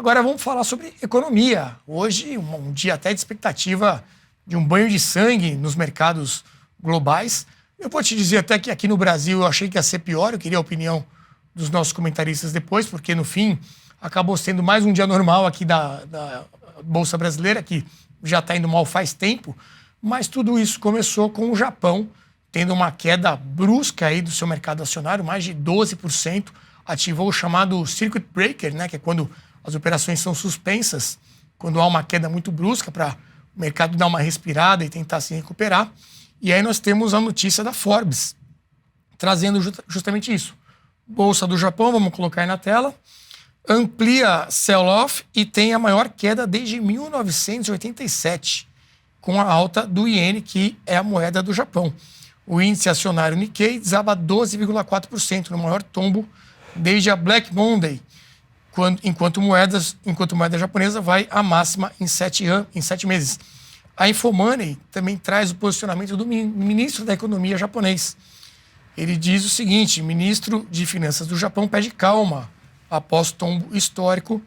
Agora vamos falar sobre economia. Hoje, um dia até de expectativa de um banho de sangue nos mercados globais. Eu vou te dizer até que aqui no Brasil eu achei que ia ser pior, eu queria a opinião dos nossos comentaristas depois, porque no fim acabou sendo mais um dia normal aqui da Bolsa Brasileira, que já está indo mal faz tempo, mas tudo isso começou com o Japão tendo uma queda brusca aí do seu mercado acionário, mais de 12%, ativou o chamado circuit breaker, né, que é quando as operações são suspensas, quando há uma queda muito brusca para o mercado dar uma respirada e tentar se recuperar. E aí nós temos a notícia da Forbes, trazendo justamente isso. Bolsa do Japão, vamos colocar aí na tela, amplia sell-off e tem a maior queda desde 1987, com a alta do iene, que é a moeda do Japão. O índice acionário Nikkei desaba 12,4%, no maior tombo desde a Black Monday, enquanto moeda japonesa vai à máxima em 7 meses. A Infomoney também traz o posicionamento do ministro da Economia japonês. Ele diz o seguinte: ministro de Finanças do Japão pede calma após tombo histórico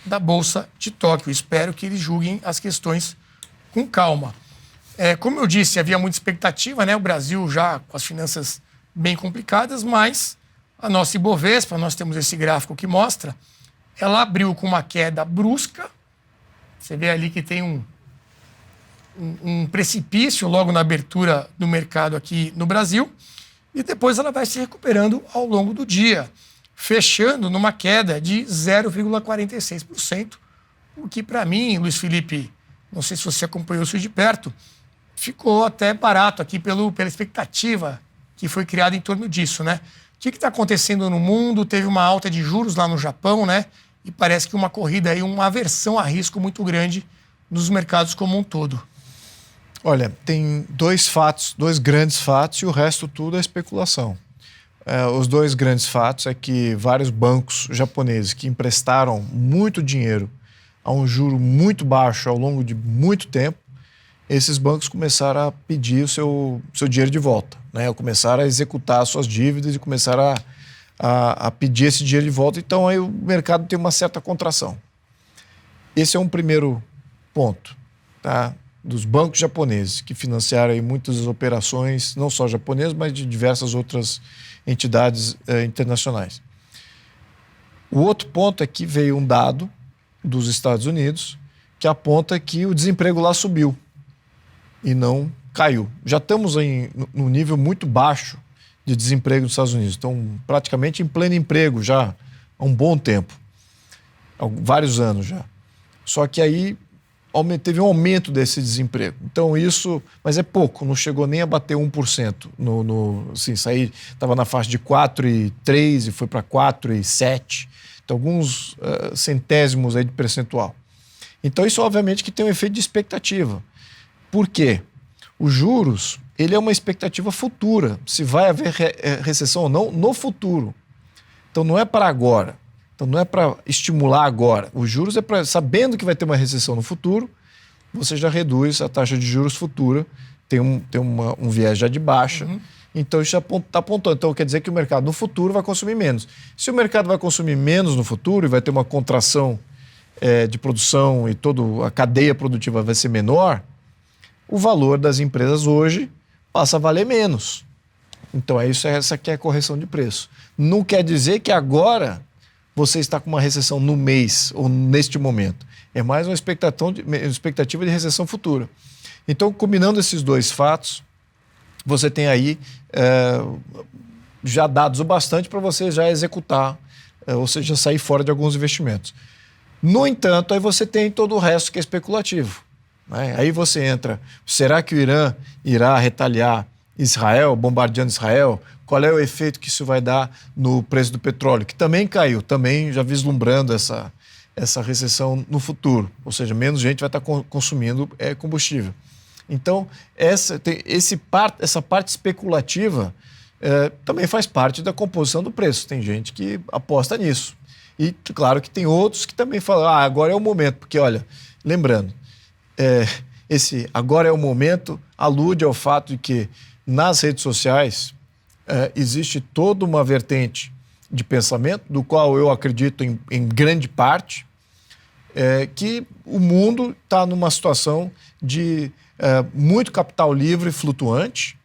da Bolsa de Tóquio. Espero que eles julguem as questões com calma. Como eu disse, havia muita expectativa, né? O Brasil já com as finanças bem complicadas, mas a nossa Ibovespa, nós temos esse gráfico que mostra, ela abriu com uma queda brusca. Você vê ali que tem um precipício logo na abertura do mercado aqui no Brasil, e depois ela vai se recuperando ao longo do dia, fechando numa queda de 0,46%, o que para mim, Luiz Felipe, não sei se você acompanhou isso de perto, ficou até barato aqui pela expectativa que foi criada em torno disso, né? O que está acontecendo no mundo? Teve uma alta de juros lá no Japão, né? E parece que uma corrida aí, uma aversão a risco muito grande nos mercados como um todo. Olha, tem dois grandes fatos, e o resto tudo é especulação. Os dois grandes fatos é que vários bancos japoneses que emprestaram muito dinheiro a um juro muito baixo ao longo de muito tempo, esses bancos começaram a pedir o seu dinheiro de volta, né? Começaram a executar as suas dívidas e começaram a pedir esse dinheiro de volta. Então aí o mercado tem uma certa contração. Esse é um primeiro ponto, tá? Dos bancos japoneses que financiaram aí muitas operações, não só japonesas, mas de diversas outras entidades internacionais. O outro ponto é que veio um dado dos Estados Unidos que aponta que o desemprego lá subiu e não caiu. Já estamos num nível muito baixo de desemprego nos Estados Unidos. Estão praticamente em pleno emprego já há um bom tempo, há vários anos já. Só que aí teve um aumento desse desemprego. Então isso, mas é pouco, não chegou nem a bater 1%. Assim, estava na faixa de 4,3% e foi para 4,7%. Então alguns centésimos aí de percentual. Então isso obviamente que tem um efeito de expectativa. Por quê? Os juros, ele é uma expectativa futura, se vai haver recessão ou não no futuro. Então não é para agora. Então não é para estimular agora. Os juros é para, sabendo que vai ter uma recessão no futuro, você já reduz a taxa de juros futura, tem um viés já de baixa. Uhum. Então isso já está apontando. Então quer dizer que o mercado no futuro vai consumir menos. Se o mercado vai consumir menos no futuro e vai ter uma contração de produção e toda a cadeia produtiva vai ser menor, o valor das empresas hoje passa a valer menos. Então essa que é a correção de preço. Não quer dizer que agora você está com uma recessão no mês ou neste momento. É mais uma expectativa de recessão futura. Então, combinando esses dois fatos, você tem aí já dados o bastante para você já executar, ou seja, sair fora de alguns investimentos. No entanto, aí você tem todo o resto que é especulativo, né? Aí você entra, será que o Irã irá retaliar Israel, bombardeando Israel? Qual é o efeito que isso vai dar no preço do petróleo, que também caiu, também já vislumbrando essa recessão no futuro, ou seja, menos gente vai estar consumindo combustível. Então, essa parte especulativa também faz parte da composição do preço. Tem gente que aposta nisso. E, claro, que tem outros que também falam, agora é o momento, porque, olha, lembrando, esse agora é o momento alude ao fato de que nas redes sociais existe toda uma vertente de pensamento, do qual eu acredito em grande parte, que o mundo está numa situação de muito capital livre flutuante.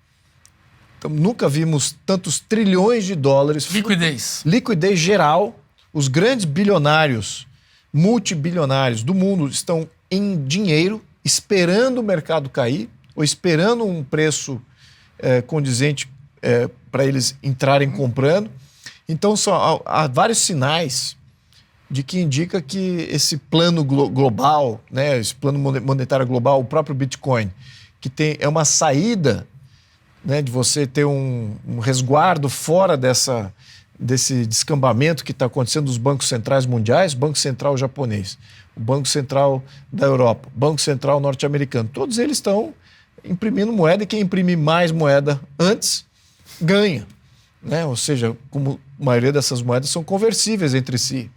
Então, nunca vimos tantos trilhões de dólares. Liquidez. Liquidez geral. Os grandes bilionários, multibilionários do mundo estão em dinheiro, esperando o mercado cair, ou esperando um preço condizente para eles entrarem comprando. Então, há vários sinais de que indica que esse plano global, né, esse plano monetário global, o próprio Bitcoin, que é uma saída, né, de você ter um resguardo fora desse descambamento que está acontecendo dos bancos centrais mundiais, Banco Central japonês, o Banco Central da Europa, Banco Central norte-americano, todos eles estão imprimindo moeda, e quem imprimir mais moeda antes ganha, né? Ou seja, como a maioria dessas moedas são conversíveis entre si.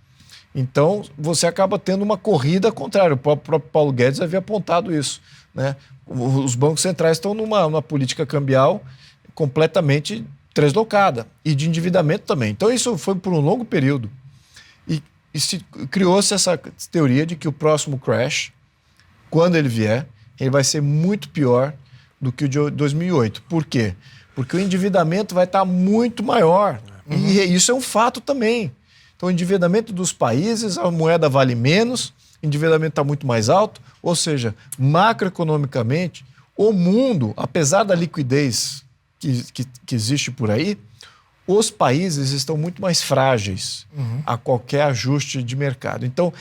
Então, você acaba tendo uma corrida contrária. O próprio Paulo Guedes havia apontado isso, né? Os bancos centrais estão numa política cambial completamente translocada e de endividamento também. Então, isso foi por um longo período. E criou-se essa teoria de que o próximo crash, quando ele vier, ele vai ser muito pior do que o de 2008. Por quê? Porque o endividamento vai estar muito maior. E isso é um fato também. Então, o endividamento dos países, a moeda vale menos, o endividamento está muito mais alto, ou seja, macroeconomicamente, o mundo, apesar da liquidez que existe por aí, os países estão muito mais frágeis a qualquer ajuste de mercado. Então,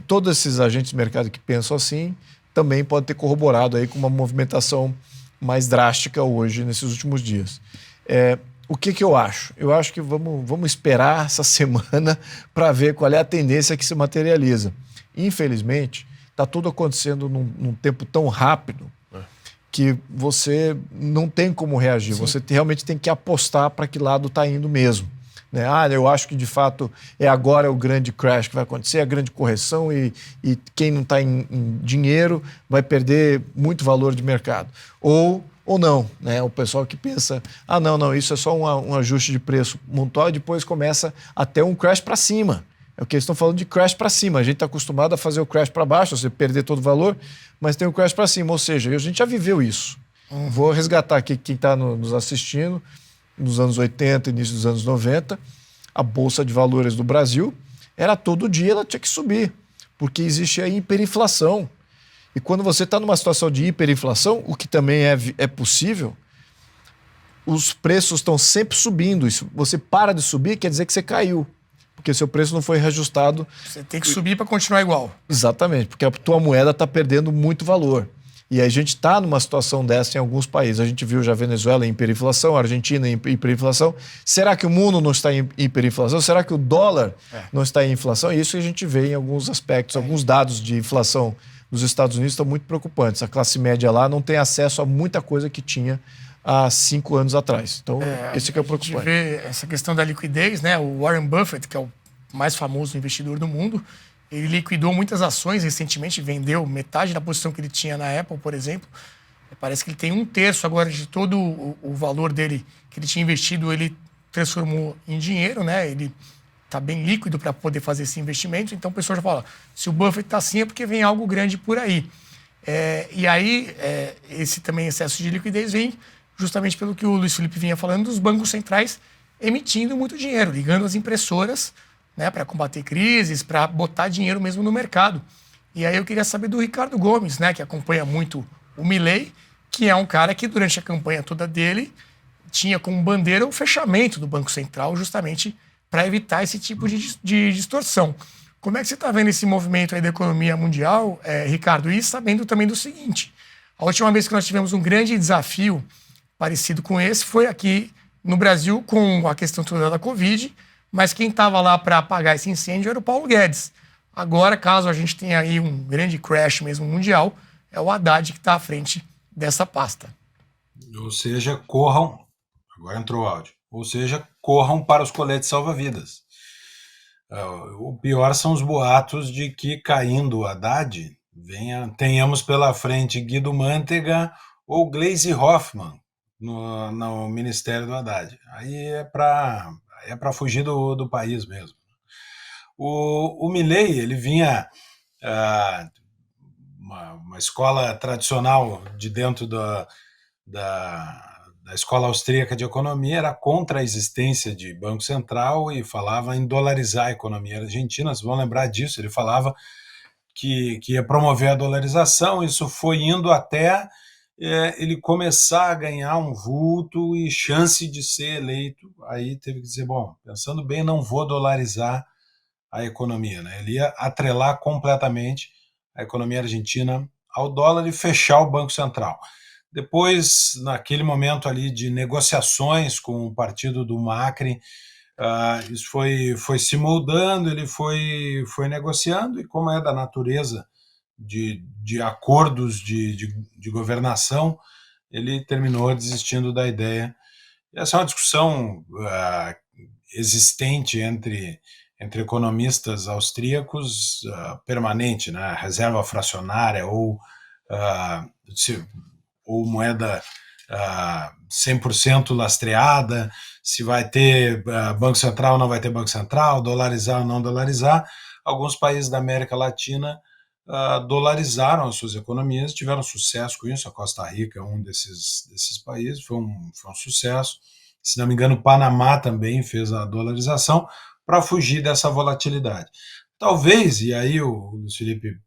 todos esses agentes de mercado que pensam assim também podem ter corroborado aí com uma movimentação mais drástica hoje, nesses últimos dias. O que eu acho? Eu acho que vamos esperar essa semana para ver qual é a tendência que se materializa. Infelizmente, está tudo acontecendo num tempo tão rápido que você não tem como reagir. Sim. Você realmente tem que apostar para que lado está indo mesmo. Né? Eu acho que, de fato, agora é o grande crash que vai acontecer, a grande correção, e quem não está em dinheiro vai perder muito valor de mercado. Ou não, né? O pessoal que pensa, não, isso é só um ajuste de preço pontual e depois começa até um crash para cima. É o que eles estão falando de crash para cima. A gente está acostumado a fazer o crash para baixo, você perder todo o valor, mas tem o crash para cima. Ou seja, a gente já viveu isso. Vou resgatar aqui quem está nos assistindo, nos anos 80, início dos anos 90, a Bolsa de Valores do Brasil era todo dia, ela tinha que subir, porque existe a hiperinflação. E quando você está numa situação de hiperinflação, o que também é possível, os preços estão sempre subindo. E se você para de subir, quer dizer que você caiu, porque seu preço não foi reajustado. Você tem que subir para continuar igual. Exatamente, porque a tua moeda está perdendo muito valor. E a gente está numa situação dessa em alguns países. A gente viu já a Venezuela em hiperinflação, a Argentina em hiperinflação. Será que o mundo não está em hiperinflação? Será que o dólar não está em inflação? É isso que a gente vê em alguns aspectos. Alguns dados de inflação dos Estados Unidos estão muito preocupantes. A classe média lá não tem acesso a muita coisa que tinha há 5 anos atrás. Então, esse que é o preocupante. A gente vê essa questão da liquidez, né? O Warren Buffett, que é o mais famoso investidor do mundo, ele liquidou muitas ações recentemente, vendeu metade da posição que ele tinha na Apple, por exemplo. Parece que ele tem 1/3 agora de todo o valor dele que ele tinha investido, ele transformou em dinheiro, né? Ele está bem líquido para poder fazer esse investimento. Então, o pessoal já fala, se o Buffett está assim é porque vem algo grande por aí. E aí, esse também excesso de liquidez vem justamente pelo que o Luiz Felipe vinha falando, dos bancos centrais emitindo muito dinheiro, ligando as impressoras, né, para combater crises, para botar dinheiro mesmo no mercado. E aí eu queria saber do Ricardo Gomes, né, que acompanha muito o Milei, que é um cara que durante a campanha toda dele tinha como bandeira o fechamento do Banco Central, justamente para evitar esse tipo de distorção. Como é que você está vendo esse movimento aí da economia mundial, Ricardo? E sabendo também do seguinte, a última vez que nós tivemos um grande desafio parecido com esse foi aqui no Brasil com a questão toda da Covid, mas quem estava lá para apagar esse incêndio era o Paulo Guedes. Agora, caso a gente tenha aí um grande crash mesmo mundial, é o Haddad que está à frente dessa pasta. Ou seja, corram... Agora entrou o áudio. Ou seja, corram para os coletes salva-vidas. O pior são os boatos de que, caindo o Haddad, tenhamos pela frente Guido Mantega ou Gleisi Hoffmann no Ministério do Haddad. Aí é para fugir do país mesmo. O Milei, ele vinha uma escola tradicional de dentro da escola austríaca de economia era contra a existência de Banco Central e falava em dolarizar a economia argentina. Vocês vão lembrar disso, ele falava que ia promover a dolarização. Isso foi indo até ele começar a ganhar um vulto e chance de ser eleito. Aí teve que dizer, bom, pensando bem, não vou dolarizar a economia, né? Ele ia atrelar completamente a economia argentina ao dólar e fechar o Banco Central. Depois, naquele momento ali de negociações com o partido do Macri, isso foi se moldando, ele foi negociando, e como é da natureza de acordos de governação, ele terminou desistindo da ideia. Essa é uma discussão existente entre economistas austríacos, permanente, né? Reserva fracionária ou moeda 100% lastreada, se vai ter Banco Central ou não vai ter Banco Central, dolarizar ou não dolarizar. Alguns países da América Latina dolarizaram as suas economias, tiveram sucesso com isso. A Costa Rica é um desses países, foi um sucesso. Se não me engano, o Panamá também fez a dolarização para fugir dessa volatilidade. Talvez, e aí o Luiz Felipe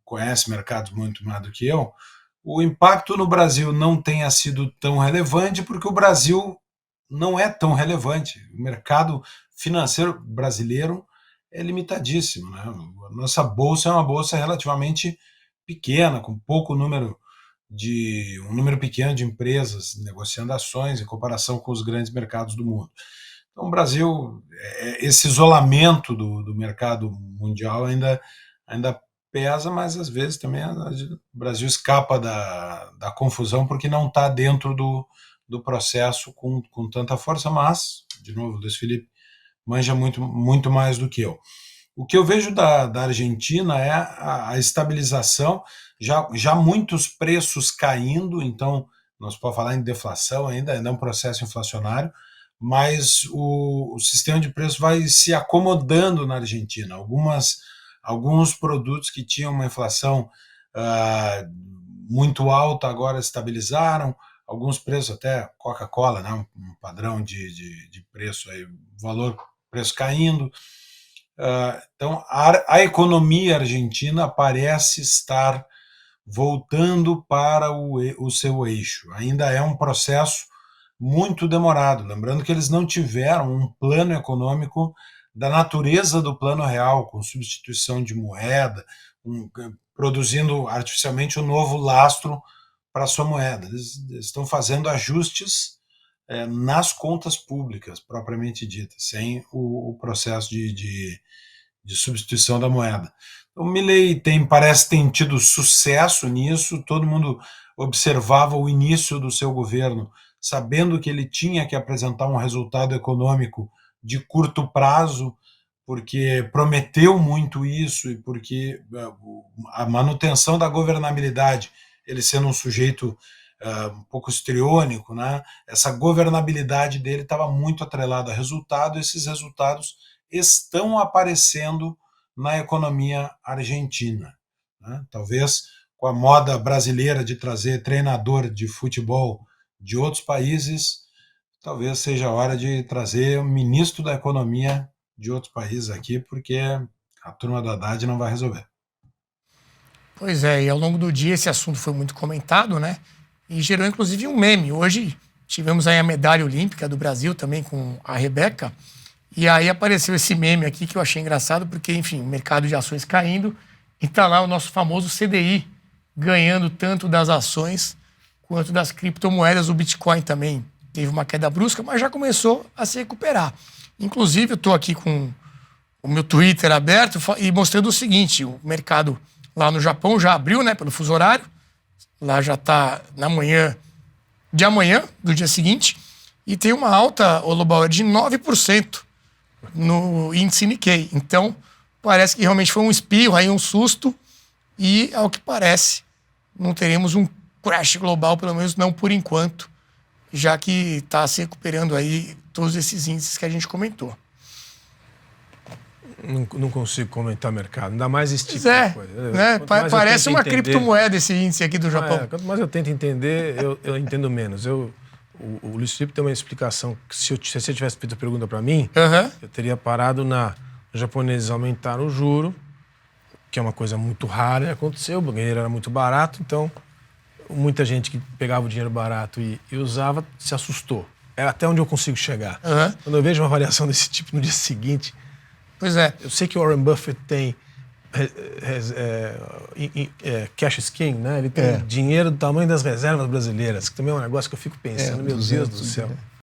conhece mercados muito mais do que eu, o impacto no Brasil não tenha sido tão relevante, porque o Brasil não é tão relevante. O mercado financeiro brasileiro é limitadíssimo, né? A nossa bolsa é uma bolsa relativamente pequena, com um número pequeno de empresas negociando ações em comparação com os grandes mercados do mundo. Então, o Brasil, esse isolamento do mercado mundial ainda pesa, mas às vezes também o Brasil escapa da confusão porque não está dentro do processo com tanta força, mas, de novo, o Luiz Felipe manja muito, muito mais do que eu. O que eu vejo da Argentina é a estabilização, já muitos preços caindo, então não se pode falar em deflação ainda é um processo inflacionário, mas o sistema de preços vai se acomodando na Argentina. Alguns produtos que tinham uma inflação muito alta agora estabilizaram, alguns preços, até Coca-Cola, né, um padrão de preço, aí, preço caindo. Então, a economia argentina parece estar voltando para o seu eixo. Ainda é um processo muito demorado. Lembrando que eles não tiveram um plano econômico da natureza do plano real, com substituição de moeda, produzindo artificialmente um novo lastro para a sua moeda. Eles estão fazendo ajustes nas contas públicas, propriamente ditas, sem o processo de substituição da moeda. O Milei parece ter tido sucesso nisso, todo mundo observava o início do seu governo, sabendo que ele tinha que apresentar um resultado econômico de curto prazo, porque prometeu muito isso e porque a manutenção da governabilidade, ele sendo um sujeito um pouco histriônico, né? Essa governabilidade dele estava muito atrelada a resultado, e esses resultados estão aparecendo na economia argentina, né? Talvez com a moda brasileira de trazer treinador de futebol de outros países, talvez seja a hora de trazer o ministro da economia de outros países aqui, porque a turma do Haddad não vai resolver. Pois é, e ao longo do dia esse assunto foi muito comentado, né? E gerou inclusive um meme. Hoje tivemos aí a medalha olímpica do Brasil também com a Rebeca, e aí apareceu esse meme aqui que eu achei engraçado, porque, enfim, o mercado de ações caindo, e tá lá o nosso famoso CDI, ganhando tanto das ações quanto das criptomoedas. O Bitcoin também teve uma queda brusca, mas já começou a se recuperar. Inclusive, eu estou aqui com o meu Twitter aberto e mostrando o seguinte: o mercado lá no Japão já abriu, né, pelo fuso horário, lá já está na manhã de amanhã, do dia seguinte, e tem uma alta, Lobauer, de 9% no índice Nikkei. Então, parece que realmente foi um espirro, aí um susto, e, ao que parece, não teremos um crash global, pelo menos não por enquanto, já que está se recuperando aí todos esses índices que a gente comentou. Não consigo comentar mercado, ainda mais esse tipo Pois é, de coisa. né? Quanto mais eu Parece tento uma entender- criptomoeda esse índice aqui do Japão. Quanto mais eu tento entender, eu entendo menos. O Luiz Felipe tem uma explicação que se você tivesse feito a pergunta para mim, Aham. eu teria parado os japoneses aumentaram o juro, que é uma coisa muito rara e aconteceu, o dinheiro era muito barato, então muita gente que pegava o dinheiro barato e usava se assustou. É até onde eu consigo chegar. Aham. Quando eu vejo uma variação desse tipo no dia seguinte, Pois é. eu sei que o Warren Buffett tem cash is king, né? Ele tem dinheiro do tamanho das reservas brasileiras, que também é um negócio que eu fico pensando, meu Deus do 200, céu. né?